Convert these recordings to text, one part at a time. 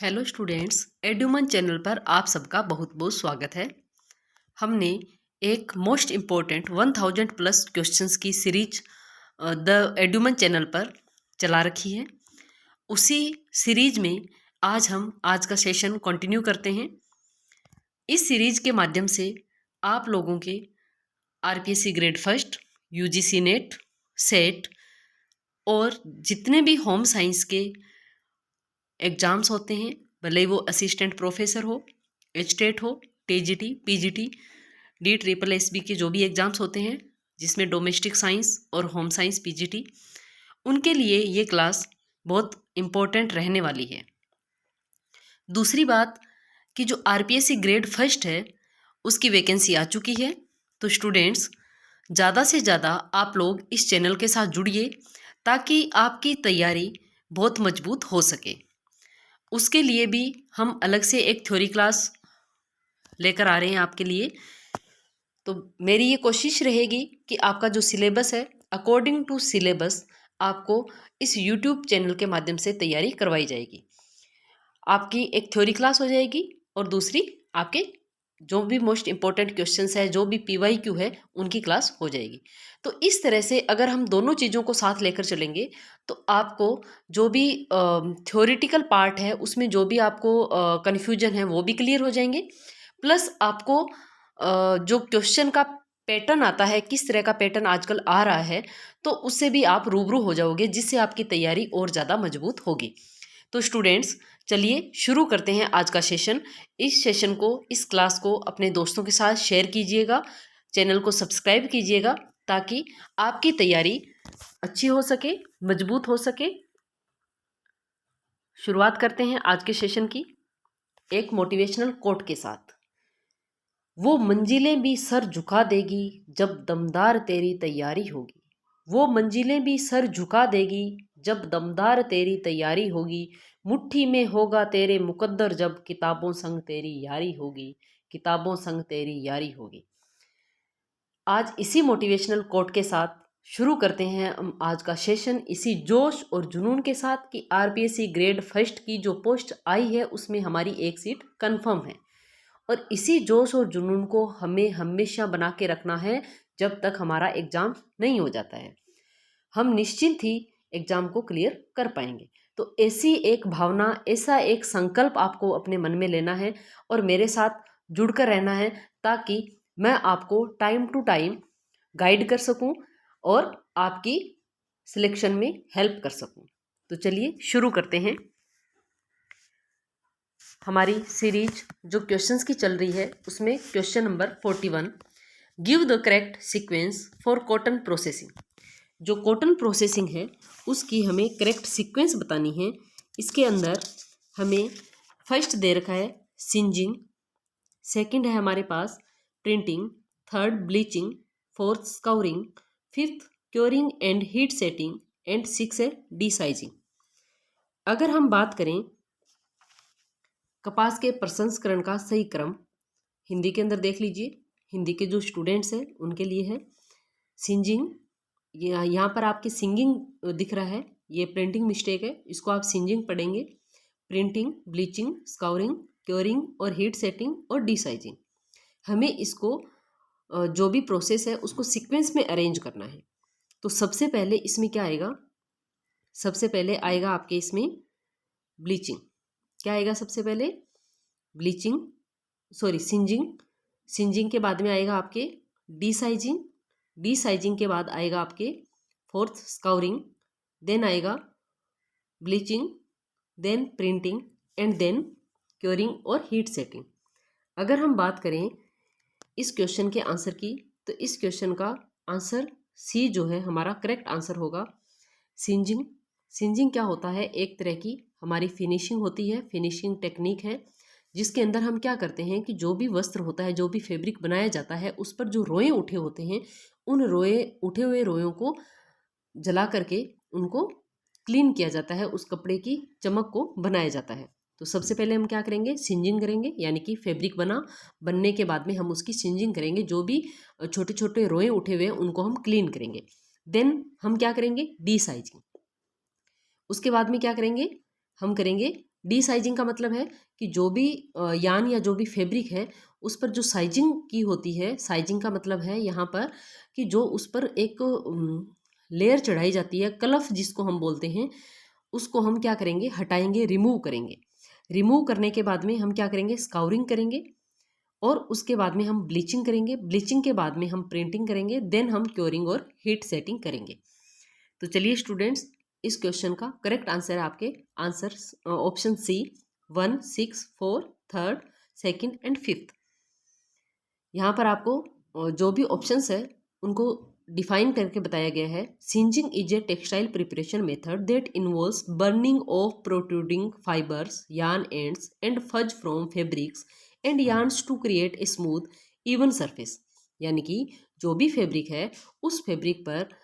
Hello students, एडुमन channel पर आप सबका बहुत बहुत स्वागत है। हमने एक मोस्ट इम्पोर्टेंट 1000 प्लस क्वेश्चंस की सीरीज द एडुमन चैनल पर चला रखी है। उसी सीरीज में आज का सेशन कंटिन्यू करते हैं। इस सीरीज के माध्यम से आप लोगों के RPSC grade first, UGC net, set और जितने भी होम साइंस के एग्ज़ाम्स होते हैं, भले वो असिस्टेंट प्रोफेसर हो, एचटेट हो, टीजीटी, पीजीटी, DSSB के जो भी एग्ज़ाम्स होते हैं जिसमें डोमेस्टिक साइंस और होम साइंस पीजीटी, उनके लिए ये क्लास बहुत इम्पोर्टेंट रहने वाली है। दूसरी बात कि जो आरपीएससी ग्रेड फर्स्ट है उसकी वैकेंसी आ चुकी है। तो स्टूडेंट्स, ज़्यादा से ज़्यादा आप लोग इस चैनल के साथ जुड़िए ताकि आपकी तैयारी बहुत मजबूत हो सके। उसके लिए भी हम अलग से एक थ्योरी क्लास लेकर आ रहे हैं आपके लिए। तो मेरी ये कोशिश रहेगी कि आपका जो सिलेबस है, अकॉर्डिंग टू सिलेबस आपको इस यूट्यूब चैनल के माध्यम से तैयारी करवाई जाएगी। आपकी एक थ्योरी क्लास हो जाएगी और दूसरी आपके जो भी मोस्ट इम्पोर्टेंट क्वेश्चंस है, जो भी PYQ है, उनकी क्लास हो जाएगी। तो इस तरह से अगर हम दोनों चीज़ों को साथ लेकर चलेंगे तो आपको जो भी थ्योरेटिकल पार्ट है उसमें जो भी आपको कन्फ्यूजन है वो भी क्लियर हो जाएंगे। प्लस आपको जो क्वेश्चन का पैटर्न आता है, किस तरह का पैटर्न आजकल आ रहा है, तो उससे भी आप रूबरू हो जाओगे, जिससे आपकी तैयारी और ज़्यादा मजबूत होगी। तो स्टूडेंट्स, चलिए शुरू करते हैं आज का सेशन। इस सेशन को, इस क्लास को अपने दोस्तों के साथ शेयर कीजिएगा, चैनल को सब्सक्राइब कीजिएगा ताकि आपकी तैयारी अच्छी हो सके, मजबूत हो सके। शुरुआत करते हैं आज के सेशन की एक मोटिवेशनल कोट के साथ। वो मंजिलें भी सर झुका देगी जब दमदार तेरी तैयारी होगी। वो मंजिलें भी सर झुका देगी जब दमदार तेरी तैयारी होगी। मुट्ठी में होगा तेरे मुकद्दर जब किताबों संग तेरी यारी होगी। किताबों संग तेरी यारी होगी। आज इसी मोटिवेशनल कोट के साथ शुरू करते हैं हम आज का सेशन, इसी जोश और जुनून के साथ कि आरपीएससी ग्रेड फर्स्ट की जो पोस्ट आई है उसमें हमारी एक सीट कंफर्म है। और इसी जोश और जुनून को हमें हमेशा बना के रखना है जब तक हमारा एग्ज़ाम नहीं हो जाता है। हम निश्चिंत ही एग्ज़ाम को क्लियर कर पाएंगे। तो ऐसी एक भावना, ऐसा एक संकल्प आपको अपने मन में लेना है और मेरे साथ जुड़कर रहना है ताकि मैं आपको टाइम टू टाइम गाइड कर सकूं और आपकी सिलेक्शन में हेल्प कर सकूं। तो चलिए शुरू करते हैं। हमारी सीरीज जो क्वेश्चंस की चल रही है उसमें question number 41, give the correct sequence for cotton processing. जो कॉटन प्रोसेसिंग है उसकी हमें करेक्ट सीक्वेंस बतानी है। इसके अंदर हमें फर्स्ट दे रखा है सिंजिंग, सेकंड है हमारे पास printing, third bleaching, fourth scouring, fifth curing and heat setting and six है डीसाइजिंग। अगर हम बात करें कपास के प्रसंस्करण का सही क्रम, हिंदी के अंदर देख लीजिए, हिंदी के जो स्टूडेंट्स हैं उनके लिए है सिंजिंग। यहाँ पर आपके सिंगिंग दिख रहा है, ये प्रिंटिंग मिस्टेक है, इसको आप सिंजिंग पढ़ेंगे। प्रिंटिंग, ब्लीचिंग, स्काउरिंग, क्योरिंग और हीट सेटिंग और डीसाइजिंग, हमें इसको जो भी प्रोसेस है उसको सीक्वेंस में अरेंज करना है। तो सबसे पहले इसमें क्या आएगा? सबसे पहले आएगा आपके इसमें ब्लीचिंग। क्या आएगा सबसे पहले? Bleaching, sorry सिंजिंग। सिंजिंग के बाद में आएगा आपके डीसाइजिंग। डीसाइजिंग के बाद आएगा आपके फोर्थ स्काउरिंग, देन आएगा bleaching, then printing and then curing और हीट सेटिंग। अगर हम बात करें इस क्वेश्चन के आंसर की, तो इस क्वेश्चन का आंसर सी जो है हमारा करेक्ट आंसर होगा, सिंजिंग। सिंजिंग क्या होता है? एक तरह की हमारी फिनिशिंग होती है, फिनिशिंग टेक्निक है, जिसके अंदर हम क्या करते हैं कि जो भी वस्त्र होता है, जो भी फैब्रिक बनाया जाता है, उस पर जो रोए उठे होते हैं, उन उठे हुए रोयों को जला करके उनको क्लीन किया जाता है, उस कपड़े की चमक को बनाया जाता है। तो सबसे पहले हम क्या करेंगे? सिंजिंग करेंगे, यानी कि फैब्रिक बनने के बाद में हम उसकी सिंजिंग करेंगे, जो भी छोटे छोटे रोए उठे हुए हैं उनको हम क्लीन करेंगे। देन हम क्या करेंगे? D sizing. उसके बाद में क्या करेंगे? हम करेंगे डी साइजिंग का मतलब है कि जो भी यान या जो भी फैब्रिक है उस पर जो साइजिंग की होती है, साइजिंग का मतलब है यहाँ पर कि जो उस पर एक लेयर चढ़ाई जाती है, कलफ जिसको हम बोलते हैं, उसको हम क्या करेंगे, हटाएंगे, रिमूव करेंगे। रिमूव करने के बाद में हम क्या करेंगे, स्काउरिंग करेंगे और उसके बाद में हम ब्लीचिंग करेंगे। ब्लीचिंग के बाद में हम प्रिंटिंग करेंगे, देन हम क्योरिंग और हीट सेटिंग करेंगे। तो चलिए स्टूडेंट्स, इस क्वेश्चन का करेक्ट आंसर है आपके आंसर ऑप्शन सी 1, 6, 4, 3, 2 एंड 5। यहाँ पर आपको जो भी ऑप्शंस है उनको डिफाइन करके बताया गया है। Singeing is a textile preparation method that involves burning of protruding fibres, yarn ends and fuzz from fabrics and yarns to create a smooth even surface. यानी कि जो भी फैब्रिक है उस फैब्रिक पर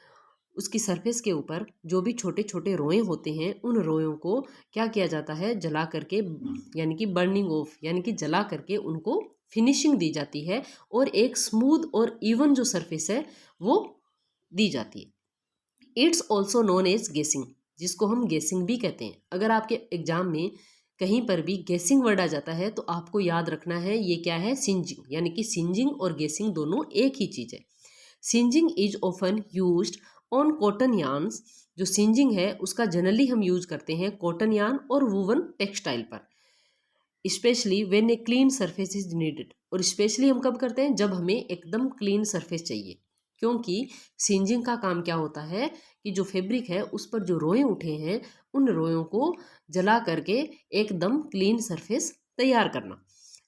उसकी सरफेस के ऊपर जो भी छोटे छोटे रोए होते हैं उन रोयों को क्या किया जाता है, जला करके, यानी कि बर्निंग ऑफ, यानी कि जला करके उनको फिनिशिंग दी जाती है और एक स्मूथ और इवन जो सरफेस है वो दी जाती है। इट्स ऑल्सो नोन एज गेसिंग, जिसको हम गेसिंग भी कहते हैं। अगर आपके एग्जाम में कहीं पर भी गेसिंग वर्ड आ जाता है तो आपको याद रखना है ये क्या है, सिंजिंग। यानी कि सिंजिंग और गेसिंग दोनों एक ही चीज़ है। Singeing is often used on cotton yarns. जो सिंजिंग है उसका जनरली हम यूज करते हैं कॉटन यार्न और वूवन टेक्सटाइल पर, specially when a clean surface is needed. और स्पेशली हम कब करते हैं, जब हमें एकदम क्लीन सरफेस चाहिए। क्योंकि सिंजिंग का काम क्या होता है कि जो फैब्रिक है उस पर जो रोए उठे हैं उन रोयों को जला करके एकदम क्लीन सरफेस तैयार करना।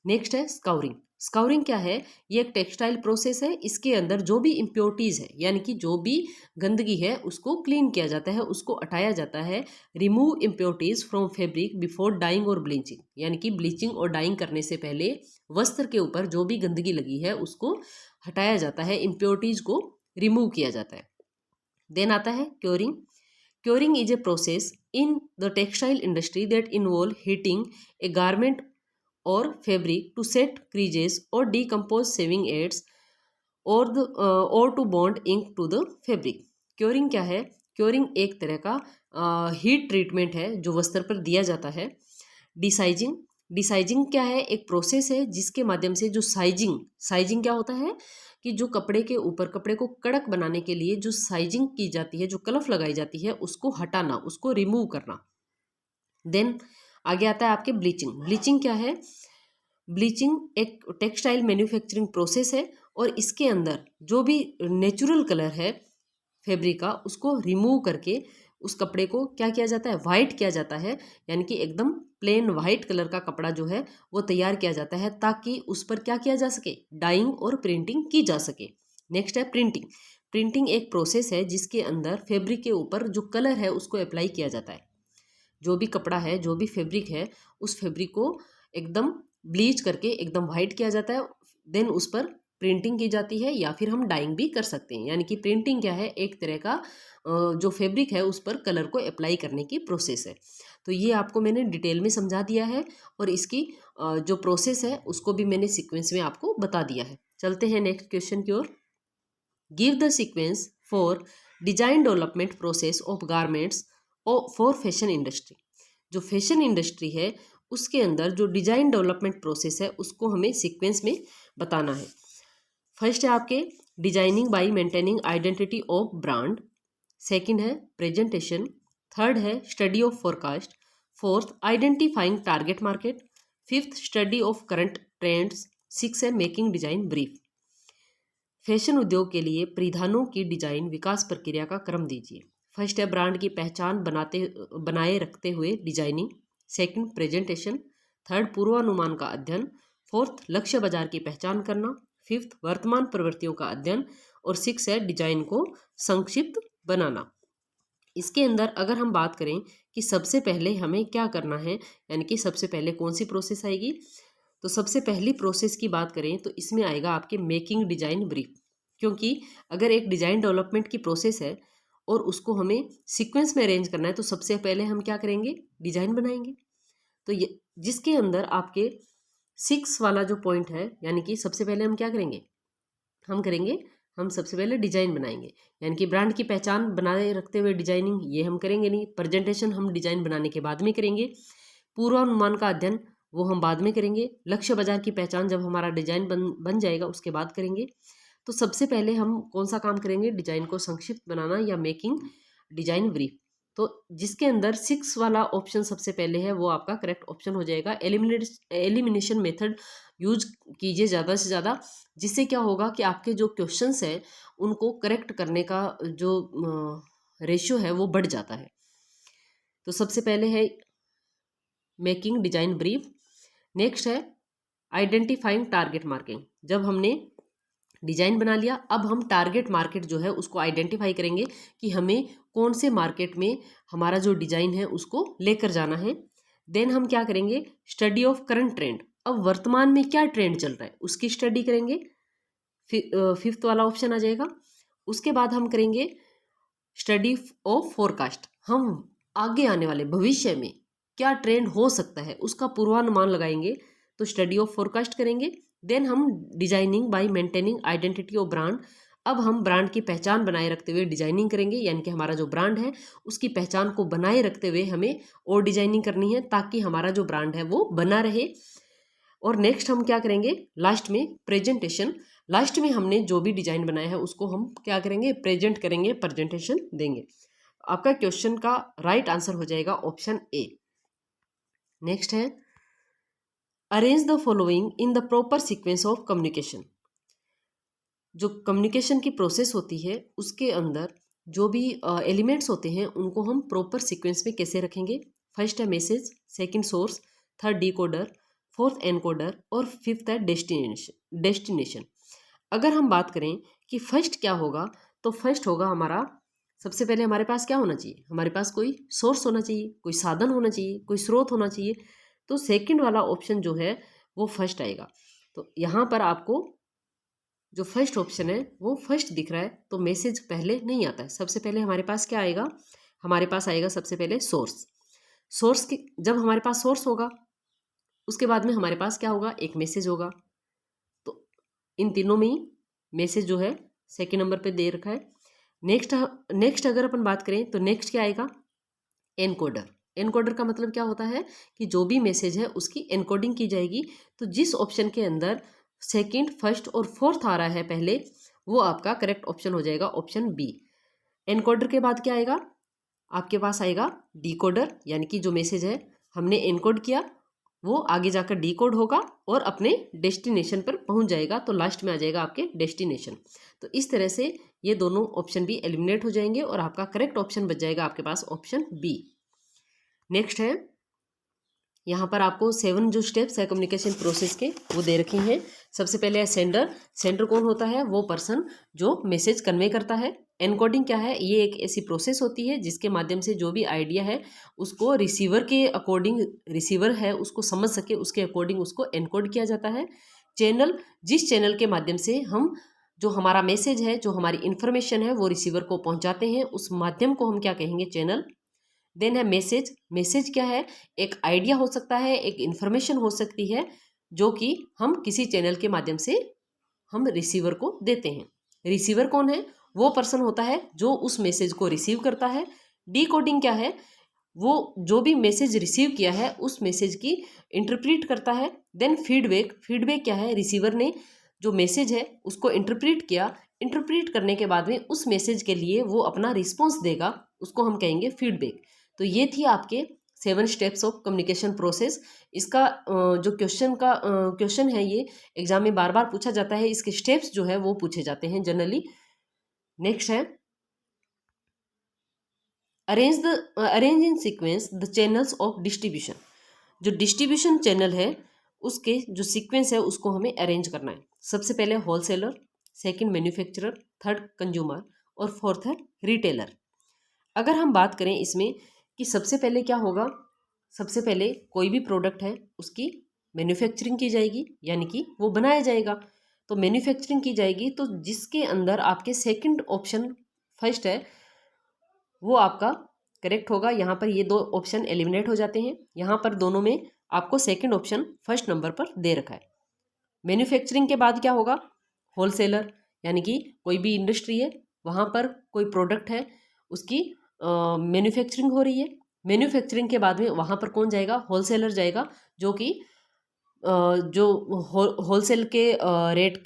नेक्स्ट है स्काउरिंग। स्काउरिंग क्या है, ये एक टेक्सटाइल प्रोसेस है। इसके अंदर जो भी इम्प्योरिटीज़ है, यानी कि जो भी गंदगी है उसको क्लीन किया जाता है, उसको हटाया जाता है। Remove impurities from fabric before dyeing और ब्लीचिंग। यानी कि ब्लीचिंग और डाइंग करने से पहले वस्त्र के ऊपर जो भी गंदगी लगी है उसको हटाया जाता है, इम्प्योरिटीज़ को रिमूव किया जाता है। देन आता है curing. Curing is a process in the textile industry that involve heating a garment or fabric to set creases or decompose saving aids or to bond ink to the fabric। Curing क्या है, curing एक तरह का heat treatment है जो वस्त्र पर दिया जाता है। डिसाइजिंग, डिसाइजिंग क्या है, एक प्रोसेस है जिसके माध्यम से जो साइजिंग, साइजिंग क्या होता है कि जो कपड़े के ऊपर, कपड़े को कड़क बनाने के लिए जो साइजिंग की जाती है, जो कलफ लगाई जाती है उसको हटाना, उसको रिमूव करना। देन आगे आता है आपके ब्लीचिंग। ब्लीचिंग क्या है, ब्लीचिंग एक टेक्सटाइल मैन्युफैक्चरिंग प्रोसेस है और इसके अंदर जो भी नेचुरल कलर है फैब्रिक का उसको रिमूव करके उस कपड़े को क्या किया जाता है, वाइट किया जाता है। यानी कि एकदम प्लेन वाइट कलर का कपड़ा जो है वो तैयार किया जाता है ताकि उस पर क्या किया जा सके, डाइंग और प्रिंटिंग की जा सके। नेक्स्ट है प्रिंटिंग। प्रिंटिंग एक प्रोसेस है जिसके अंदर फैब्रिक के ऊपर जो कलर है उसको अप्लाई किया जाता है। जो भी कपड़ा है, जो भी फैब्रिक है, उस फैब्रिक को एकदम ब्लीच करके एकदम वाइट किया जाता है। देन उस पर प्रिंटिंग की जाती है या फिर हम डाइंग भी कर सकते हैं। यानी कि प्रिंटिंग क्या है, एक तरह का जो फैब्रिक है उस पर कलर को अप्लाई करने की प्रोसेस है। तो ये आपको मैंने डिटेल में समझा दिया है और इसकी जो प्रोसेस है उसको भी मैंने सीक्वेंस में आपको बता दिया है। चलते हैं नेक्स्ट क्वेश्चन की ओर। Give the sequence for design development process of garments for fashion industry. जो फैशन इंडस्ट्री है उसके अंदर जो डिजाइन डेवलपमेंट प्रोसेस है उसको हमें सीक्वेंस में बताना है। फर्स्ट है आपके designing bye maintaining identity of brand, second है प्रेजेंटेशन, थर्ड है study of forecast, fourth identifying target market, fifth study of current trends, six है मेकिंग डिजाइन ब्रीफ। फैशन उद्योग के लिए परिधानों की डिजाइन विकास प्रक्रिया का क्रम दीजिए। फर्स्ट है ब्रांड की पहचान बनाए रखते हुए डिजाइनिंग, सेकंड प्रेजेंटेशन, थर्ड पूर्वानुमान का अध्ययन, फोर्थ लक्ष्य बाजार की पहचान करना, फिफ्थ वर्तमान प्रवृत्तियों का अध्ययन और सिक्स है डिजाइन को संक्षिप्त बनाना। इसके अंदर अगर हम बात करें कि सबसे पहले हमें क्या करना है, यानी कि सबसे पहले कौन सी प्रोसेस आएगी, तो सबसे पहली प्रोसेस की बात करें तो इसमें आएगा आपके मेकिंग डिजाइन ब्रीफ। क्योंकि अगर एक डिजाइन डेवलपमेंट की प्रोसेस है और उसको हमें सीक्वेंस में अरेंज करना है तो सबसे पहले हम क्या करेंगे, डिजाइन बनाएंगे। तो ये जिसके अंदर आपके 6 वाला जो पॉइंट है, यानी कि सबसे पहले हम क्या करेंगे, हम सबसे पहले डिजाइन बनाएंगे। यानी कि ब्रांड की पहचान बनाए रखते हुए डिजाइनिंग, ये हम करेंगे नहीं। प्रेजेंटेशन हम डिजाइन बनाने के बाद में करेंगे। पूर्वानुमान का अध्ययन वो हम बाद में करेंगे। लक्ष्य बाजार की पहचान जब हमारा डिजाइन बन जाएगा उसके बाद करेंगे। तो सबसे पहले हम कौन सा काम करेंगे, डिजाइन को संक्षिप्त बनाना या मेकिंग डिजाइन ब्रीफ। तो जिसके अंदर 6 वाला ऑप्शन सबसे पहले है वो आपका करेक्ट ऑप्शन हो जाएगा। एलिमिनेशन मेथड यूज कीजिए ज़्यादा से ज़्यादा, जिससे क्या होगा कि आपके जो क्वेश्चंस हैं उनको करेक्ट करने का जो रेशियो है वो बढ़ जाता है। तो सबसे पहले है मेकिंग डिजाइन ब्रीफ। नेक्स्ट है आइडेंटिफाइंग टारगेट मार्केट। जब हमने डिजाइन बना लिया, अब हम टारगेट मार्केट जो है उसको आइडेंटिफाई करेंगे कि हमें कौन से मार्केट में हमारा जो डिजाइन है उसको लेकर जाना है। देन हम क्या करेंगे, स्टडी ऑफ करंट ट्रेंड। अब वर्तमान में क्या ट्रेंड चल रहा है उसकी स्टडी करेंगे, 5th वाला ऑप्शन आ जाएगा। उसके बाद हम करेंगे स्टडी ऑफ फोरकास्ट। हम आगे आने वाले भविष्य में क्या ट्रेंड हो सकता है उसका पूर्वानुमान लगाएंगे, तो स्टडी ऑफ फोरकास्ट करेंगे। देन हम designing bye maintaining identity of brand. अब हम ब्रांड की पहचान बनाए रखते हुए डिजाइनिंग करेंगे, यानी कि हमारा जो ब्रांड है उसकी पहचान को बनाए रखते हुए हमें और डिजाइनिंग करनी है ताकि हमारा जो ब्रांड है वो बना रहे। और नेक्स्ट हम क्या करेंगे, लास्ट में प्रेजेंटेशन। लास्ट में हमने जो भी डिजाइन बनाया है उसको हम क्या करेंगे, प्रेजेंट करेंगे, प्रेजेंटेशन देंगे। आपका क्वेश्चन का राइट आंसर हो जाएगा ऑप्शन ए। नेक्स्ट है arrange the following in the proper sequence of communication. जो कम्युनिकेशन की प्रोसेस होती है उसके अंदर जो भी एलिमेंट्स होते हैं उनको हम प्रॉपर सीक्वेंस में कैसे रखेंगे। फर्स्ट है message, second source, third decoder, fourth encoder और फिफ्थ है डेस्टिनेशन। अगर हम बात करें कि फर्स्ट क्या होगा, तो फर्स्ट होगा हमारा, सबसे पहले हमारे पास क्या होना चाहिए, हमारे पास कोई सोर्स होना चाहिए, कोई साधन होना चाहिए, कोई स्रोत होना चाहिए। तो सेकंड वाला ऑप्शन जो है वो फर्स्ट आएगा। तो यहाँ पर आपको जो फर्स्ट ऑप्शन है वो फर्स्ट दिख रहा है, तो मैसेज पहले नहीं आता है। सबसे पहले हमारे पास क्या आएगा, हमारे पास आएगा सबसे पहले सोर्स। सोर्स की जब हमारे पास सोर्स होगा उसके बाद में हमारे पास क्या होगा, एक मैसेज होगा। तो इन तीनों में ही मैसेज जो है सेकंड नंबर पे दे रखा है। नेक्स्ट अगर अपन बात करें तो नेक्स्ट क्या आएगा, एनकोडर। एनकोडर का मतलब क्या होता है कि जो भी मैसेज है उसकी एनकोडिंग की जाएगी। तो जिस ऑप्शन के अंदर सेकंड, फर्स्ट और फोर्थ आ रहा है पहले, वो आपका करेक्ट ऑप्शन हो जाएगा ऑप्शन बी। एनकोडर के बाद क्या आएगा, आपके पास आएगा डिकोडर, यानी कि जो मैसेज है हमने एनकोड किया वो आगे जाकर डिकोड होगा और अपने डेस्टिनेशन पर पहुंच जाएगा। तो लास्ट में आ जाएगा आपके डेस्टिनेशन। तो इस तरह से ये दोनों ऑप्शन भी एलिमिनेट हो जाएंगे और आपका करेक्ट ऑप्शन बच जाएगा आपके पास ऑप्शन बी। नेक्स्ट है, यहाँ पर आपको 7 जो स्टेप्स है कम्युनिकेशन प्रोसेस के वो दे रखे हैं। सबसे पहले है सेंडर। सेंडर कौन होता है, वो पर्सन जो मैसेज कन्वे करता है। एनकोडिंग क्या है, ये एक ऐसी प्रोसेस होती है जिसके माध्यम से जो भी आइडिया है उसको रिसीवर के अकॉर्डिंग, रिसीवर है उसको समझ सके उसके अकॉर्डिंग उसको एनकोड किया जाता है। चैनल, जिस चैनल के माध्यम से हम जो हमारा मैसेज है, जो हमारी इन्फॉर्मेशन है वो रिसीवर को पहुंचाते हैं, उस माध्यम को हम क्या कहेंगे, चैनल। देन है मैसेज। मैसेज क्या है, एक आइडिया हो सकता है, एक इन्फॉर्मेशन हो सकती है जो कि हम किसी चैनल के माध्यम से हम रिसीवर को देते हैं। रिसीवर कौन है, वो पर्सन होता है जो उस मैसेज को रिसीव करता है। डिकोडिंग क्या है, वो जो भी मैसेज रिसीव किया है उस मैसेज की इंटरप्रीट करता है। Then feedback. फीडबैक क्या है, रिसीवर ने जो मैसेज है उसको इंटरप्रीट किया, इंटरप्रीट करने के बाद में उस मैसेज के लिए वो अपना रिस्पॉन्स देगा, उसको हम कहेंगे फीडबैक। तो ये थी आपके 7 स्टेप्स ऑफ कम्युनिकेशन प्रोसेस। इसका जो क्वेश्चन है ये एग्जाम में बार बार पूछा जाता है, इसके स्टेप्स जो है वो पूछे जाते हैं जनरली। नेक्स्ट है arrange in sequence the channels of distribution. जो डिस्ट्रीब्यूशन चैनल है उसके जो सीक्वेंस है उसको हमें अरेंज करना है। सबसे पहले wholesaler, second manufacturer, third consumer और फोर्थ है रिटेलर। अगर हम बात करें इसमें कि सबसे पहले क्या होगा, सबसे पहले कोई भी प्रोडक्ट है उसकी मैन्युफैक्चरिंग की जाएगी, यानी कि वो बनाया जाएगा। तो मैन्युफैक्चरिंग की जाएगी, तो जिसके अंदर आपके सेकंड ऑप्शन फर्स्ट है वो आपका करेक्ट होगा। यहाँ पर ये 2 ऑप्शन एलिमिनेट हो जाते हैं। यहाँ पर दोनों में आपको सेकंड ऑप्शन फर्स्ट नंबर पर दे रखा है। मैन्युफैक्चरिंग के बाद क्या होगा, होलसेलर, यानी कि कोई भी इंडस्ट्री है वहाँ पर कोई प्रोडक्ट है उसकी मैन्युफैक्चरिंग हो रही है, मैन्युफैक्चरिंग के बाद में वहाँ पर कौन जाएगा, होलसेलर जाएगा, जो कि जो होलसेल के रेट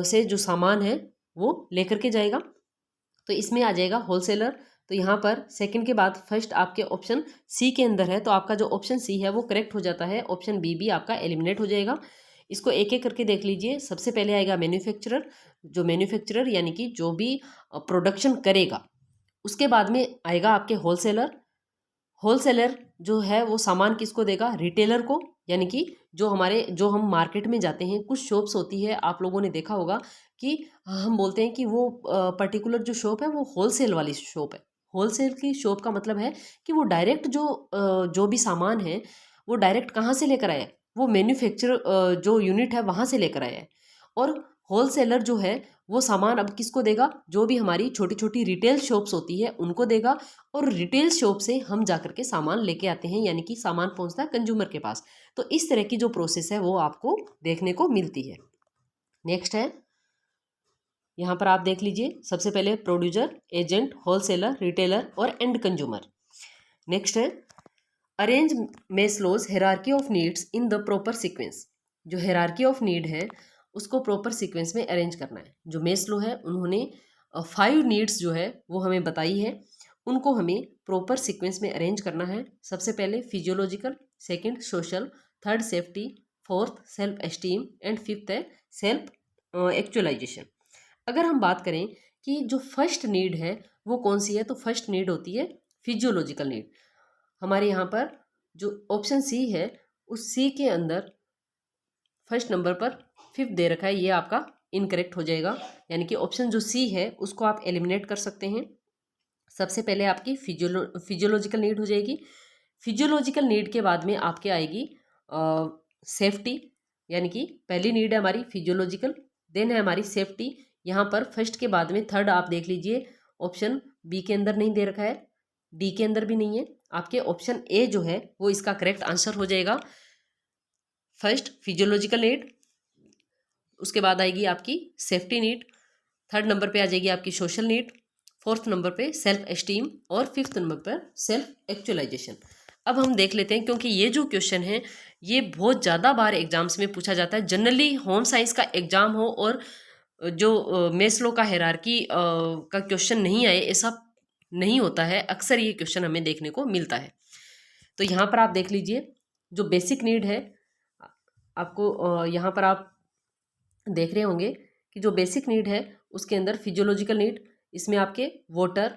से जो सामान है वो लेकर के जाएगा। तो इसमें आ जाएगा होलसेलर। तो यहाँ पर सेकंड के बाद फर्स्ट आपके ऑप्शन सी के अंदर है, तो आपका जो ऑप्शन सी है वो करेक्ट हो जाता है, ऑप्शन बी भी आपका एलिमिनेट हो जाएगा। इसको एक एक करके देख लीजिए। सबसे पहले आएगा मैन्युफैक्चरर, जो मैन्युफैक्चरर यानी कि जो भी प्रोडक्शन करेगा। उसके बाद में आएगा आपके होलसेलर। होलसेलर जो है वो सामान किसको देगा, रिटेलर को, यानी कि जो हम मार्केट में जाते हैं, कुछ शॉप्स होती है, आप लोगों ने देखा होगा कि हम बोलते हैं कि वो पर्टिकुलर जो शॉप है वो होलसेल वाली शॉप है। होलसेल की शॉप का मतलब है कि वो डायरेक्ट जो भी सामान है वो डायरेक्ट कहाँ से लेकर आया है, वो मैन्युफैक्चर जो यूनिट है वहाँ से लेकर आया है। और होलसेलर जो है वो सामान अब किसको देगा, जो भी हमारी छोटी छोटी रिटेल शॉप्स होती है उनको देगा, और रिटेल शॉप से हम जाकर के सामान लेके आते हैं, यानी कि सामान पहुंचता है कंज्यूमर के पास। तो इस तरह की जो प्रोसेस है वो आपको देखने को मिलती है। नेक्स्ट है, यहाँ पर आप देख लीजिए, सबसे पहले प्रोड्यूसर, एजेंट, होलसेलर, रिटेलर और एंड कंज्यूमर। नेक्स्ट है, arrange Maslow's hierarchy of needs in the proper sequence. जो हेरार्की ऑफ नीड है उसको प्रॉपर सीक्वेंस में अरेंज करना है। जो मेस्लो है उन्होंने 5 नीड्स जो है वो हमें बताई है, उनको हमें प्रॉपर सीक्वेंस में अरेंज करना है। सबसे पहले physiological, second social, third safety, fourth self esteem and fifth है सेल्फ एक्चुअलाइजेशन। अगर हम बात करें कि जो फर्स्ट नीड है वो कौन सी है, तो फर्स्ट नीड होती है फिजियोलॉजिकल नीड। हमारे यहाँ पर जो ऑप्शन सी है उस सी के अंदर फर्स्ट नंबर पर फिफ्थ दे रखा है, ये आपका इनकरेक्ट हो जाएगा, यानी कि ऑप्शन जो सी है उसको आप एलिमिनेट कर सकते हैं। सबसे पहले आपकी फिजियोलॉजिकल नीड हो जाएगी। फिजियोलॉजिकल नीड के बाद में आपके आएगी सेफ्टी, यानी कि पहली नीड है हमारी फिजियोलॉजिकल, देन है हमारी सेफ्टी। यहाँ पर फर्स्ट के बाद में थर्ड आप देख लीजिए, ऑप्शन बी के अंदर नहीं दे रखा है, डी के अंदर भी नहीं है, आपके ऑप्शन ए जो है वो इसका करेक्ट आंसर हो जाएगा। फर्स्ट फिजियोलॉजिकल नीड, उसके बाद आएगी आपकी सेफ्टी नीड, थर्ड नंबर पे आ जाएगी आपकी सोशल नीड, फोर्थ नंबर पे सेल्फ एस्टीम और फिफ्थ नंबर पर सेल्फ एक्चुअलाइजेशन। अब हम देख लेते हैं, क्योंकि ये जो क्वेश्चन है ये बहुत ज़्यादा बार एग्जाम्स में पूछा जाता है। जनरली होम साइंस का एग्जाम हो और जो मेस्लो का हायरार्की का क्वेश्चन नहीं आए, ऐसा नहीं होता है, अक्सर ये क्वेश्चन हमें देखने को मिलता है। तो यहाँ पर आप देख लीजिए, जो बेसिक नीड है आपको यहाँ पर आप देख रहे होंगे कि जो बेसिक नीड है उसके अंदर फिजियोलॉजिकल नीड, इसमें आपके वाटर,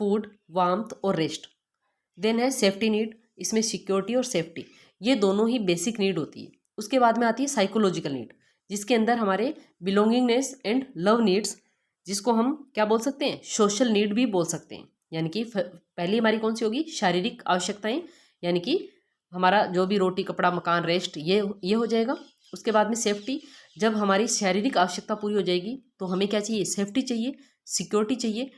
फूड, वार्मथ और रेस्ट। देन है सेफ्टी नीड, इसमें सिक्योरिटी और सेफ्टी, ये दोनों ही बेसिक नीड होती है। उसके बाद में आती है साइकोलॉजिकल नीड, जिसके अंदर हमारे बिलोंगिंगनेस एंड लव नीड्स, जिसको हम क्या बोल सकते हैं, सोशल नीड भी बोल सकते हैं। यानी कि पहली हमारी कौन सी होगी, शारीरिक आवश्यकताएं, यानी कि हमारा जो भी रोटी, कपड़ा, मकान, रेस्ट, ये हो जाएगा। उसके बाद में सेफ्टी, जब हमारी शारीरिक आवश्यकता पूरी हो जाएगी तो हमें क्या चाहिए, सेफ्टी चाहिए, सिक्योरिटी चाहिए।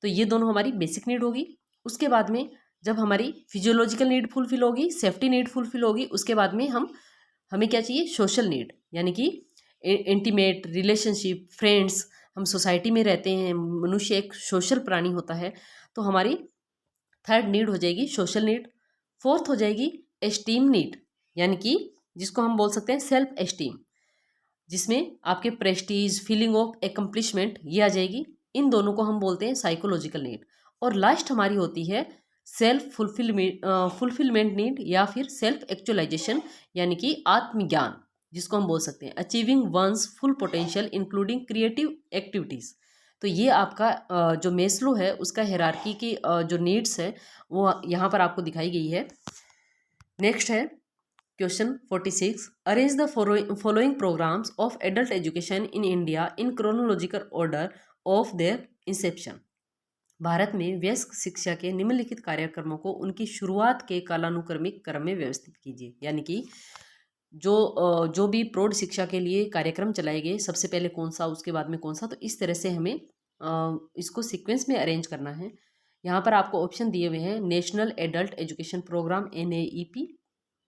तो ये दोनों हमारी बेसिक नीड होगी। उसके बाद में जब हमारी फिजियोलॉजिकल नीड फुलफिल होगी, सेफ्टी नीड फुलफिल होगी, उसके बाद में हमें क्या चाहिए, सोशल नीड, यानी कि इंटीमेट रिलेशनशिप, फ्रेंड्स, हम सोसाइटी में रहते हैं, मनुष्य एक सोशल प्राणी होता है, तो हमारी थर्ड नीड हो जाएगी सोशल नीड। फोर्थ हो जाएगी एस्टीम नीड, यानी कि जिसको हम बोल सकते हैं सेल्फ एस्टीम, जिसमें आपके प्रेस्टीज, फीलिंग ऑफ एकम्प्लिशमेंट ये आ जाएगी। इन दोनों को हम बोलते हैं साइकोलॉजिकल नीड। और लास्ट हमारी होती है सेल्फ फुलफिलमेंट नीड या फिर सेल्फ एक्चुअलाइजेशन, यानी कि आत्मज्ञान, जिसको हम बोल सकते हैं achieving one's full potential including creative activities. तो ये आपका जो मेस्लो है उसका हायरार्की की जो नीड्स है वो यहाँ पर आपको दिखाई गई है। नेक्स्ट है question 46, arrange the following programmes of adult education in India in chronological order of their inception. Bharat में वयस्क शिक्षा के निम्नलिखित कार्यक्रमों को उनकी शुरुआत के कालानुक्रमिक क्रम में व्यवस्थित कीजिए। यानी कि जो भी प्रौढ़ शिक्षा के लिए कार्यक्रम चलाए गए, सबसे पहले कौन सा, उसके बाद में कौन सा, तो इस तरह से हमें इसको सीक्वेंस में अरेंज करना है। यहाँ पर आपको ऑप्शन दिए हुए हैं, national adult education programme NAEP,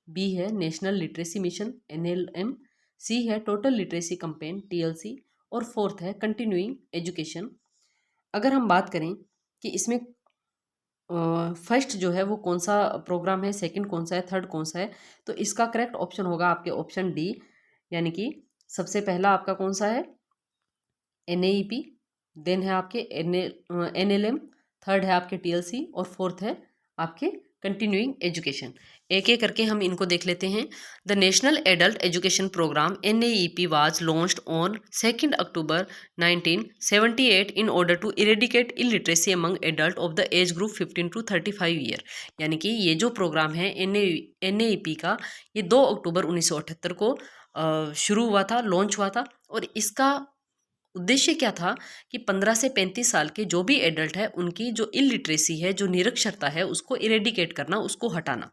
B है national literacy mission NLM, C है टोटल लिटरेसी कैंपेन TLC, और फोर्थ है कंटिन्यूइंग एजुकेशन। अगर हम बात करें कि इसमें फर्स्ट जो है वो कौन सा प्रोग्राम है, सेकंड कौन सा है, थर्ड कौन सा है, तो इसका करेक्ट ऑप्शन होगा आपके ऑप्शन डी, यानी कि सबसे पहला आपका कौन सा है, NAEP, देन है आपके NLM, थर्ड है आपके TLC और फोर्थ है आपके कंटिन्यूइंग एजुकेशन। एक एक करके हम इनको देख लेते हैं। The national adult education programme NAEP was launched on 2 October 1978 in order to eradicate illiteracy among adult of the age group 15 to 35 year. यानी कि ये जो प्रोग्राम है NAEP का, ये 2 अक्टूबर 1978 को शुरू हुआ था, लॉन्च हुआ था। और इसका उद्देश्य क्या था कि 15 से 35 साल के जो भी एडल्ट है, उनकी जो इलिटरेसी है, जो निरक्षरता है, उसको इरेडिकेट करना, उसको हटाना।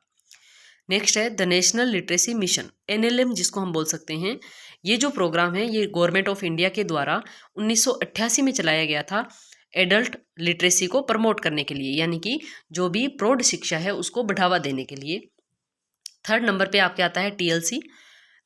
नेक्स्ट है the national literacy mission, NLM जिसको हम बोल सकते हैं। ये जो प्रोग्राम है ये गवर्नमेंट ऑफ इंडिया के द्वारा 1988 में चलाया गया था, एडल्ट लिटरेसी को प्रमोट करने के लिए, यानी कि जो भी प्रौढ़ शिक्षा है उसको बढ़ावा देने के लिए। थर्ड नंबर पे आपके आता है TLC,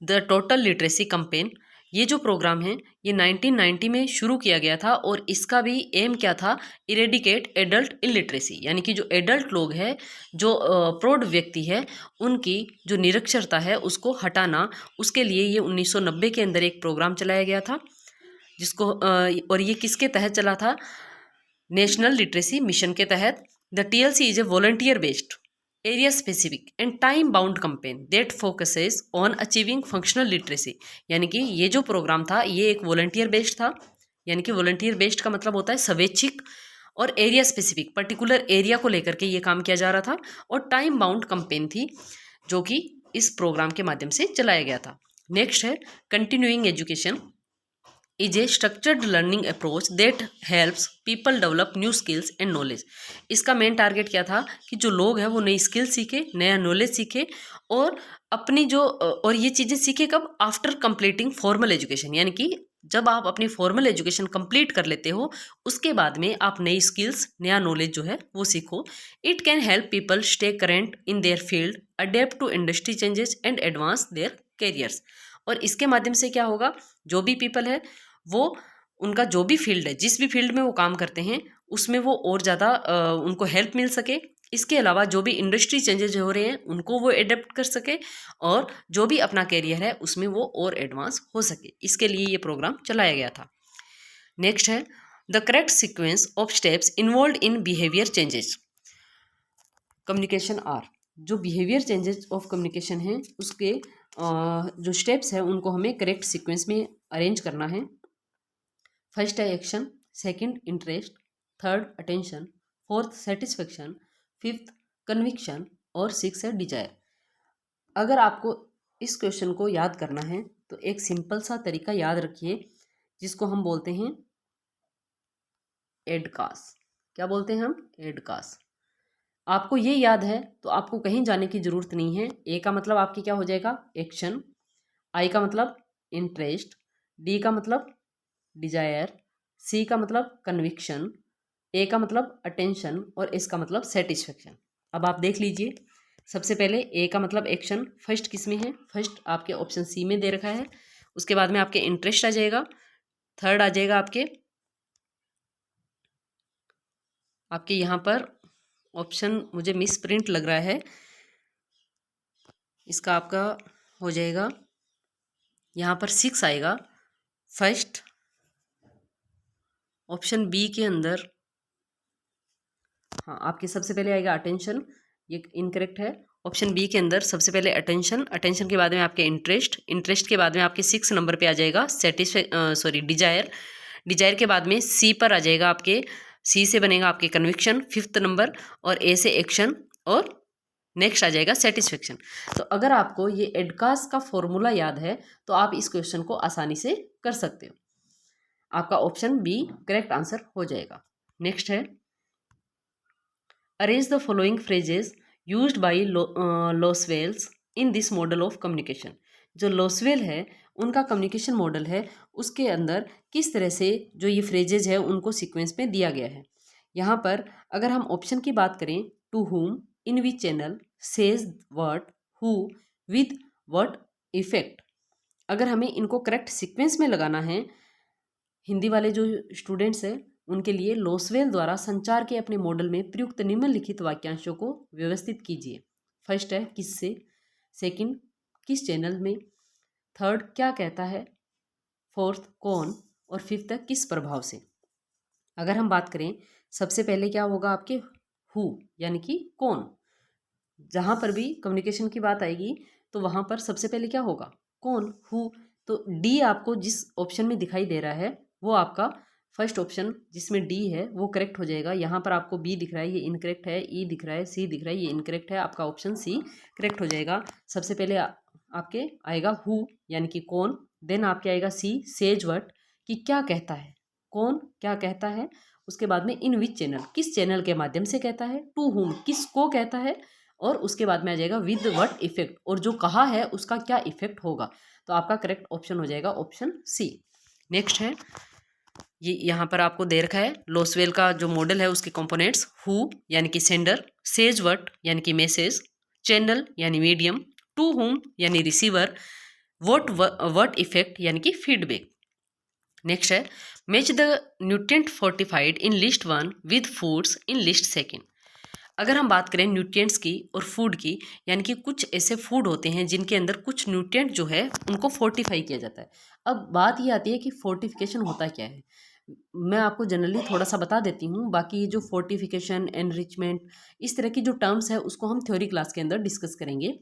the total literacy campaign. ये जो प्रोग्राम है ये 1990 में शुरू किया गया था और इसका भी एम क्या था, इरेडिकेट एडल्ट इलिटरेसी, यानी कि जो एडल्ट लोग हैं, जो प्रौढ़ व्यक्ति है, उनकी जो निरक्षरता है उसको हटाना। उसके लिए ये 1990 के अंदर एक प्रोग्राम चलाया गया था, जिसको और ये किसके तहत चला था, नेशनल लिटरेसी मिशन के तहत। The TLC is a volunteer based area specific and time bound campaign that focuses on achieving functional literacy. यानी कि ये जो प्रोग्राम था ये एक वॉलंटियर बेस्ड था, यानी कि वॉलंटियर बेस्ड का मतलब होता है स्वैच्छिक, और एरिया स्पेसिफिक पर्टिकुलर एरिया को लेकर के ये काम किया जा रहा था, और टाइम बाउंड कैंपेन थी जो कि इस प्रोग्राम के माध्यम से चलाया गया था। नेक्स्ट है continuing education is a structured learning approach that helps people develop new skills and knowledge. इसका मेन टारगेट क्या था कि जो लोग हैं वो नई स्किल सीखे, नया नॉलेज सीखे, और अपनी जो और ये चीज़ें सीखे कब, आफ्टर कंप्लीटिंग फॉर्मल एजुकेशन, यानी कि जब आप अपनी फॉर्मल एजुकेशन कंप्लीट कर लेते हो उसके बाद में आप नई स्किल्स, नया नॉलेज जो है वो सीखो। It can help people stay current in their field, adapt to industry changes and advance their careers. और इसके माध्यम से क्या होगा, जो भी पीपल है वो उनका जो भी फील्ड है, जिस भी फील्ड में वो काम करते हैं उसमें वो और ज़्यादा उनको हेल्प मिल सके। इसके अलावा जो भी इंडस्ट्री चेंजेस हो रहे हैं उनको वो एडेप्ट कर सके, और जो भी अपना कैरियर है उसमें वो और एडवांस हो सके, इसके लिए ये प्रोग्राम चलाया गया था। नेक्स्ट है the correct sequence of steps involve in behaviour changes communication are. जो बिहेवियर चेंजेस ऑफ कम्युनिकेशन है उसके जो स्टेप्स है उनको हमें करेक्ट सीक्वेंस में अरेंज करना है। फर्स्ट है action, second interest, third attention, fourth satisfaction, fifth conviction और सिक्स है डिजायर। अगर आपको इस क्वेश्चन को याद करना है तो एक सिंपल सा तरीका याद रखिए, जिसको हम बोलते हैं एडकास। क्या बोलते हैं हम, एडकास। आपको ये याद है तो आपको कहीं जाने की ज़रूरत नहीं है। ए का मतलब आपकी क्या हो जाएगा, एक्शन, आई का मतलब इंटरेस्ट, डी का मतलब डिजायर, सी का मतलब कन्विक्शन, ए का मतलब अटेंशन और एस का मतलब सेटिस्फेक्शन। अब आप देख लीजिए, सबसे पहले ए का मतलब एक्शन फर्स्ट किस में है, फर्स्ट आपके ऑप्शन सी में दे रखा है। उसके बाद में आपके इंटरेस्ट आ जाएगा, थर्ड आ जाएगा आपके यहाँ पर ऑप्शन मुझे मिस प्रिंट लग रहा है, इसका आपका हो जाएगा यहाँ पर सिक्स आएगा। फर्स्ट ऑप्शन बी के अंदर, हाँ आपके सबसे पहले आएगा अटेंशन, ये इनकरेक्ट है। ऑप्शन बी के अंदर सबसे पहले अटेंशन, अटेंशन के बाद में आपके इंटरेस्ट, इंटरेस्ट के बाद में आपके 6 नंबर पे आ जाएगा डिजायर, डिजायर के बाद में सी पर आ जाएगा आपके, सी से बनेगा आपके कन्विक्शन 5th नंबर, और ए से एक्शन, और नेक्स्ट आ जाएगा सेटिस्फेक्शन। तो अगर आपको ये एडकास का फॉर्मूला याद है तो आप इस क्वेश्चन को आसानी से कर सकते हो। आपका ऑप्शन बी करेक्ट आंसर हो जाएगा। नेक्स्ट है arrange the following phrases used by Lasswell's in this model of communication. जो लॉसवेल है उनका कम्युनिकेशन मॉडल है, उसके अंदर किस तरह से जो ये फ्रेजेज है उनको सीक्वेंस में दिया गया है। यहाँ पर अगर हम ऑप्शन की बात करें, to whom, in which channel, says what, who, with what effect, अगर हमें इनको करेक्ट सीक्वेंस में लगाना है, हिंदी वाले जो स्टूडेंट्स हैं उनके लिए लोसवेल द्वारा संचार के अपने मॉडल में प्रयुक्त निम्नलिखित वाक्यांशों को व्यवस्थित कीजिए। फर्स्ट है किससे, सेकंड किस चैनल में, थर्ड क्या कहता है, फोर्थ कौन, और फिफ्थ है किस प्रभाव से। अगर हम बात करें सबसे पहले क्या होगा आपके हु यानी कि कौन। जहाँ पर भी कम्युनिकेशन की बात आएगी तो वहाँ पर सबसे पहले क्या होगा, कौन, हु। तो डी आपको जिस ऑप्शन में दिखाई दे रहा है वो आपका फर्स्ट ऑप्शन जिसमें डी है वो करेक्ट हो जाएगा। यहाँ पर आपको बी दिख रहा है ये इनकरेक्ट है, ई दिख रहा है, सी दिख रहा है ये इनकरेक्ट है, आपका ऑप्शन सी करेक्ट हो जाएगा। सबसे पहले आपके आएगा हु यानी कि कौन, देन आपके आएगा सी सेज व्हाट कि क्या कहता है, कौन क्या कहता है। उसके बाद में इन विच चैनल किस चैनल के माध्यम से कहता है, टू हुम किसको कहता है, और उसके बाद में आ जाएगा विद व्हाट इफेक्ट और जो कहा है उसका क्या इफेक्ट होगा। तो आपका करेक्ट ऑप्शन हो जाएगा ऑप्शन सी। नेक्स्ट है ये यहाँ पर आपको दे रखा है लोसवेल का जो मॉडल है उसके कंपोनेंट्स, हु यानी कि सेंडर, सेज व्हाट यानी कि मैसेज, चैनल यानी मीडियम, टू हुम यानी रिसीवर, व्हाट इफेक्ट यानी कि फीडबैक। नेक्स्ट है match the nutrient fortified in list 1 with foods in list 2। अगर हम बात करें न्यूट्रिएंट्स की और फूड की, यानी कि कुछ ऐसे फूड होते हैं जिनके अंदर कुछ न्यूट्रिएंट जो है उनको फोर्टिफाई किया जाता है। अब बात ये आती है कि फोर्टिफिकेशन होता क्या है। मैं आपको जनरली थोड़ा सा बता देती हूँ, बाकी ये जो फोर्टिफिकेशन एनरिचमेंट इस तरह की जो टर्म्स है उसको हम थ्योरी क्लास के अंदर डिस्कस करेंगे।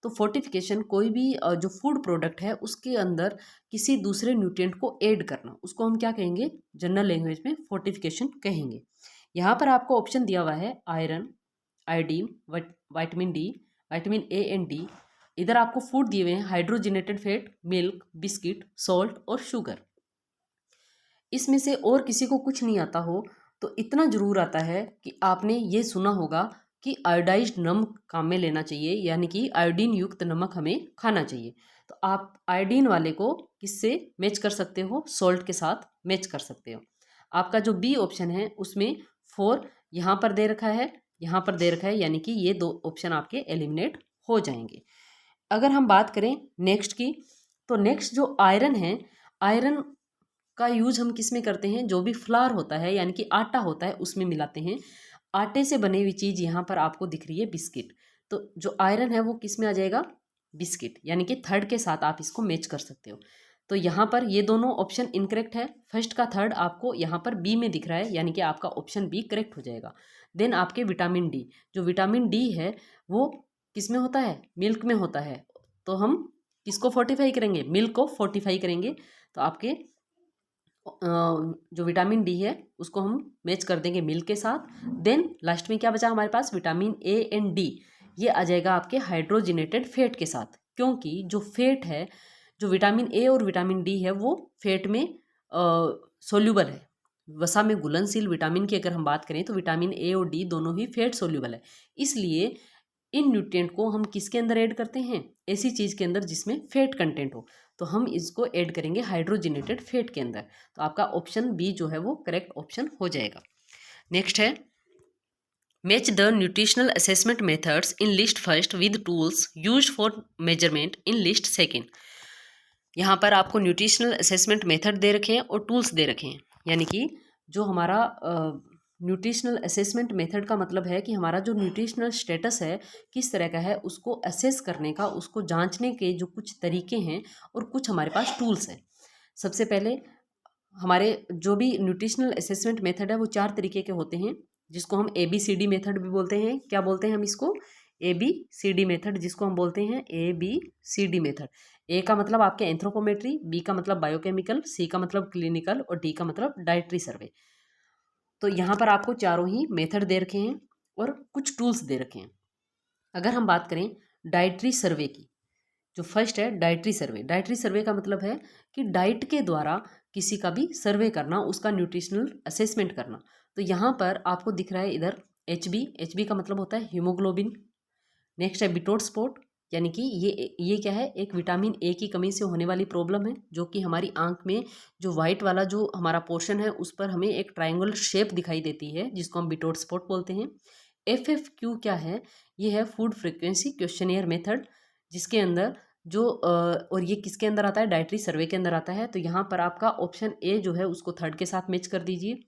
तो फोर्टिफिकेशन कोई भी जो फूड प्रोडक्ट है उसके अंदर किसी दूसरे न्यूट्रिएंट को ऐड करना, उसको हम क्या कहेंगे, जनरल लैंग्वेज में फोर्टिफिकेशन कहेंगे। यहाँ पर आपको ऑप्शन दिया हुआ है iron, iodine, vitamin D, vitamin A and D. इधर आपको फूड दिए हुए हैं hydrogenated fat, milk, biscuit, salt और शुगर। इसमें से और किसी को कुछ नहीं आता हो तो इतना जरूर आता है कि आपने ये सुना होगा कि आयोडाइज्ड नमक काम में लेना चाहिए, यानी कि आयोडीन युक्त नमक हमें खाना चाहिए। तो आप आयोडीन वाले को किससे मैच कर सकते हो, सॉल्ट के साथ मैच कर सकते हो। आपका जो बी ऑप्शन है उसमें 4 यहाँ पर दे रखा है, यहाँ पर दे रखा है, यानी कि ये 2 ऑप्शन आपके एलिमिनेट हो जाएंगे। अगर हम बात करें नेक्स्ट की, तो नेक्स्ट जो आयरन है, आयरन का यूज हम किस में करते हैं, जो भी फ्लावर होता है यानी कि आटा होता है उसमें मिलाते हैं। आटे से बनी हुई चीज़ यहाँ पर आपको दिख रही है बिस्किट, तो जो आयरन है वो किस में आ जाएगा, बिस्किट, यानी कि थर्ड के साथ आप इसको मैच कर सकते हो। तो यहाँ पर ये दोनों ऑप्शन इनकरेक्ट है, फर्स्ट का थर्ड आपको यहाँ पर बी में दिख रहा है, यानी कि आपका ऑप्शन बी करेक्ट हो जाएगा। देन आपके विटामिन डी, जो विटामिन डी है वो किस में होता है, मिल्क में होता है। तो हम किसको फोर्टिफाई करेंगे, मिल्क को फोर्टिफाई करेंगे। तो आपके जो विटामिन डी है उसको हम मैच कर देंगे मिल्क के साथ। देन लास्ट में क्या बचा हमारे पास, विटामिन ए एंड डी, ये आ जाएगा आपके हाइड्रोजनेटेड फैट के साथ, क्योंकि जो फैट है, जो विटामिन ए और विटामिन डी है वो फैट में सोल्यूबल है, वसा में घुलनशील। विटामिन की अगर हम बात करें तो विटामिन ए और डी दोनों ही फैट सोल्यूबल है, इसलिए इन न्यूट्रिएंट को हम किसके अंदर ऐड करते हैं, ऐसी चीज़ के अंदर जिसमें फैट कंटेंट हो, तो हम इसको ऐड करेंगे हाइड्रोजनेटेड फैट के अंदर। तो आपका ऑप्शन बी जो है वो करेक्ट ऑप्शन हो जाएगा। नेक्स्ट है match the nutritional assessment methods in list first with tools used for measurement in list second. यहाँ पर आपको न्यूट्रिशनल असेसमेंट मेथड दे रखे हैं और टूल्स दे रखे हैं, यानी कि जो हमारा न्यूट्रिशनल असेसमेंट मेथड का मतलब है कि हमारा जो न्यूट्रिशनल स्टेटस है किस तरह का है उसको असेस करने का, उसको जांचने के जो कुछ तरीके हैं और कुछ हमारे पास टूल्स हैं। सबसे पहले हमारे जो भी न्यूट्रिशनल असेसमेंट मेथड है वो 4 तरीके के होते हैं, जिसको हम ABCD मेथड भी बोलते हैं। क्या बोलते हैं हम इसको, ABCD मेथड, जिसको हम बोलते हैं ABCD मेथड। ए का मतलब आपके एंथ्रोपोमेट्री, बी का मतलब बायोकेमिकल, सी का मतलब क्लिनिकल और डी का मतलब डाइटरी सर्वे। तो यहाँ पर आपको चारों ही मेथड दे रखे हैं और कुछ टूल्स दे रखे हैं। अगर हम बात करें डाइटरी सर्वे की, जो फर्स्ट है डाइटरी सर्वे। डाइटरी सर्वे का मतलब है कि डाइट के द्वारा किसी का भी सर्वे करना, उसका न्यूट्रिशनल असेसमेंट करना। तो यहाँ पर आपको दिख रहा है इधर HB का मतलब होता है हीमोग्लोबिन। नेक्स्ट है बिटोट स्पॉट, यानी कि ये क्या है, एक विटामिन ए की कमी से होने वाली प्रॉब्लम है, जो कि हमारी आंख में जो वाइट वाला जो हमारा पोर्शन है उस पर हमें एक ट्रायंगुलर शेप दिखाई देती है, जिसको हम बिटोट स्पॉट बोलते हैं। FFQ क्या है, ये है फूड फ्रिक्वेंसी क्वेश्चनियर मेथड, जिसके अंदर जो और ये किसके अंदर आता है, डाइटरी सर्वे के अंदर आता है। तो यहाँ पर आपका ऑप्शन ए जो है उसको थर्ड के साथ मैच कर दीजिए।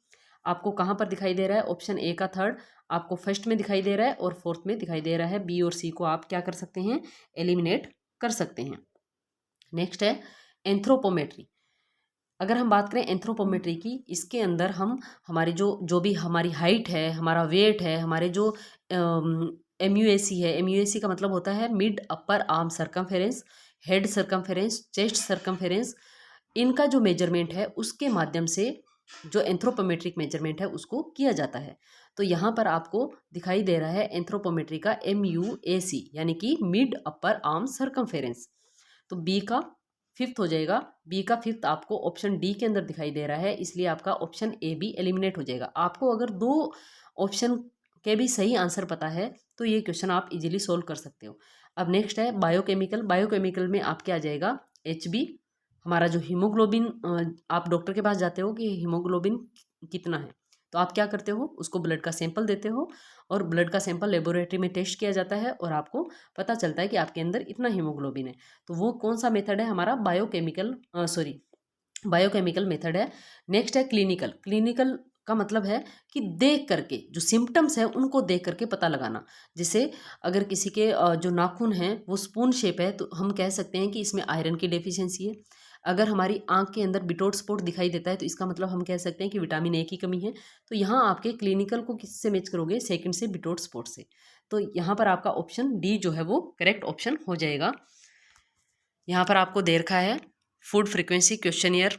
आपको कहाँ पर दिखाई दे रहा है? ऑप्शन ए का थर्ड आपको फर्स्ट में दिखाई दे रहा है और फोर्थ में दिखाई दे रहा है। बी और सी को आप क्या कर सकते हैं? एलिमिनेट कर सकते हैं। नेक्स्ट है एंथ्रोपोमेट्री। अगर हम बात करें एंथ्रोपोमेट्री की, इसके अंदर हम हमारी जो भी हमारी हाइट है, हमारा वेट है, हमारे जो MUAC है, MUAC का मतलब होता है mid upper arm circumference, head circumference, chest circumference, इनका जो मेजरमेंट है उसके माध्यम से जो एंथ्रोपोमेट्रिक मेजरमेंट है उसको किया जाता है। तो यहाँ पर आपको दिखाई दे रहा है एंथ्रोपोमेट्री का MUAC यानी कि मिड अपर आर्म सर्कमफेरेंस। तो बी का फिफ्थ हो जाएगा। बी का फिफ्थ आपको ऑप्शन डी के अंदर दिखाई दे रहा है, इसलिए आपका ऑप्शन ए भी एलिमिनेट हो जाएगा। आपको अगर दो ऑप्शन के भी सही आंसर पता है तो ये क्वेश्चन आप इजीली सोल्व कर सकते हो। अब नेक्स्ट है बायोकेमिकल। बायोकेमिकल में आपके आ जाएगा HB, हमारा जो हीमोग्लोबिन, आप डॉक्टर के पास जाते हो कि हीमोग्लोबिन कितना है, तो आप क्या करते हो? उसको ब्लड का सैंपल देते हो और ब्लड का सैंपल लेबोरेटरी में टेस्ट किया जाता है और आपको पता चलता है कि आपके अंदर इतना हीमोग्लोबिन है। तो वो कौन सा मेथड है? हमारा बायोकेमिकल मेथड है। नेक्स्ट है क्लिनिकल। क्लिनिकल का मतलब है कि देख करके जो सिम्टम्स है उनको देख करके पता लगाना। जैसे अगर किसी के जो नाखून हैं वो स्पून शेप है तो हम कह सकते हैं कि इसमें आयरन की डेफिशिएंसी है। अगर हमारी आंख के अंदर बिटोट स्पॉट दिखाई देता है तो इसका मतलब हम कह सकते हैं कि विटामिन ए की कमी है। तो यहाँ आपके क्लिनिकल को किससे मैच करोगे? सेकंड से, बिटोट स्पॉट से। तो यहाँ पर आपका ऑप्शन डी जो है वो करेक्ट ऑप्शन हो जाएगा। यहाँ पर आपको दे रखा है food frequency questionnaire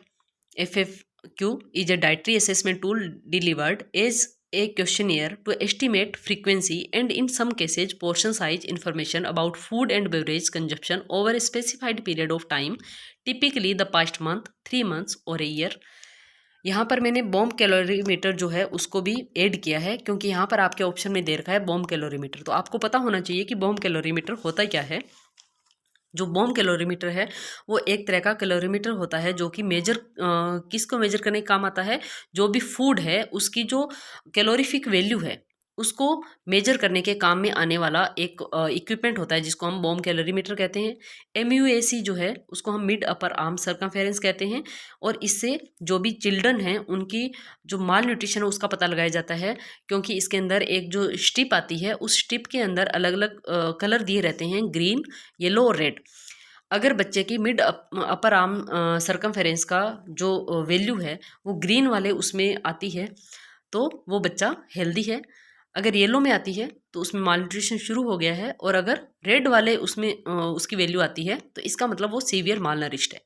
FFQ is a dietary assessment tool delivered as a questionnaire to estimate frequency and in some cases portion size information about food and beverage consumption over a specified period of time, typically the past month, 3 months or a year. यहाँ पर मैंने bomb calorimeter जो है उसको भी add किया है क्योंकि यहाँ पर आपके ऑप्शन में दे रखा है बॉम्ब कैलोरीमीटर। तो आपको पता होना चाहिए कि बॉम्ब कैलोरीमीटर होता क्या है। जो बॉम्ब कैलोरीमीटर है वो एक तरह का कैलोरीमीटर होता है जो कि किसको मेजर करने का काम आता है? जो भी फूड है उसकी जो कैलोरीफिक वैल्यू है उसको मेजर करने के काम में आने वाला एक इक्विपमेंट होता है जिसको हम बॉम्ब कैलोरीमीटर कहते हैं। MUAC जो है उसको हम मिड अपर आर्म सर्कमफेरेंस कहते हैं और इससे जो भी चिल्ड्रन हैं उनकी जो माल न्यूट्रिशन है उसका पता लगाया जाता है क्योंकि इसके अंदर एक जो स्ट्रिप आती है उस स्ट्रिप के अंदर अलग अलग कलर दिए रहते हैं, ग्रीन, येलो और रेड। अगर बच्चे की मिड अपर आर्म सर्कमफेरेंस का जो वैल्यू है वो ग्रीन वाले उसमें आती है तो वो बच्चा हेल्दी है। अगर येलो में आती है तो उसमें मालन्यूट्रिशन शुरू हो गया है और अगर रेड वाले उसमें उसकी वैल्यू आती है तो इसका मतलब वो सीवियर मालनरिश्ड है।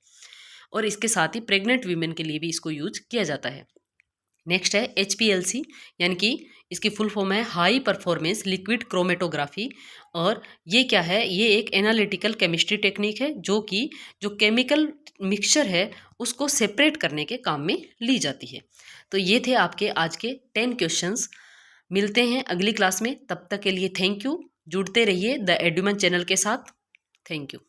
और इसके साथ ही प्रेग्नेंट वीमेन के लिए भी इसको यूज किया जाता है। नेक्स्ट है HPLC यानी कि इसकी फुल फॉर्म है हाई परफॉर्मेंस लिक्विड क्रोमेटोग्राफी। और ये क्या है? ये एक एनालिटिकल केमिस्ट्री टेक्निक है जो कि जो केमिकल मिक्सचर है उसको सेपरेट करने के काम में ली जाती है। तो ये थे आपके आज के 10 क्वेश्चंस। मिलते हैं अगली क्लास में, तब तक के लिए थैंक यू। जुड़ते रहिए द एडुमन चैनल के साथ। Thank you.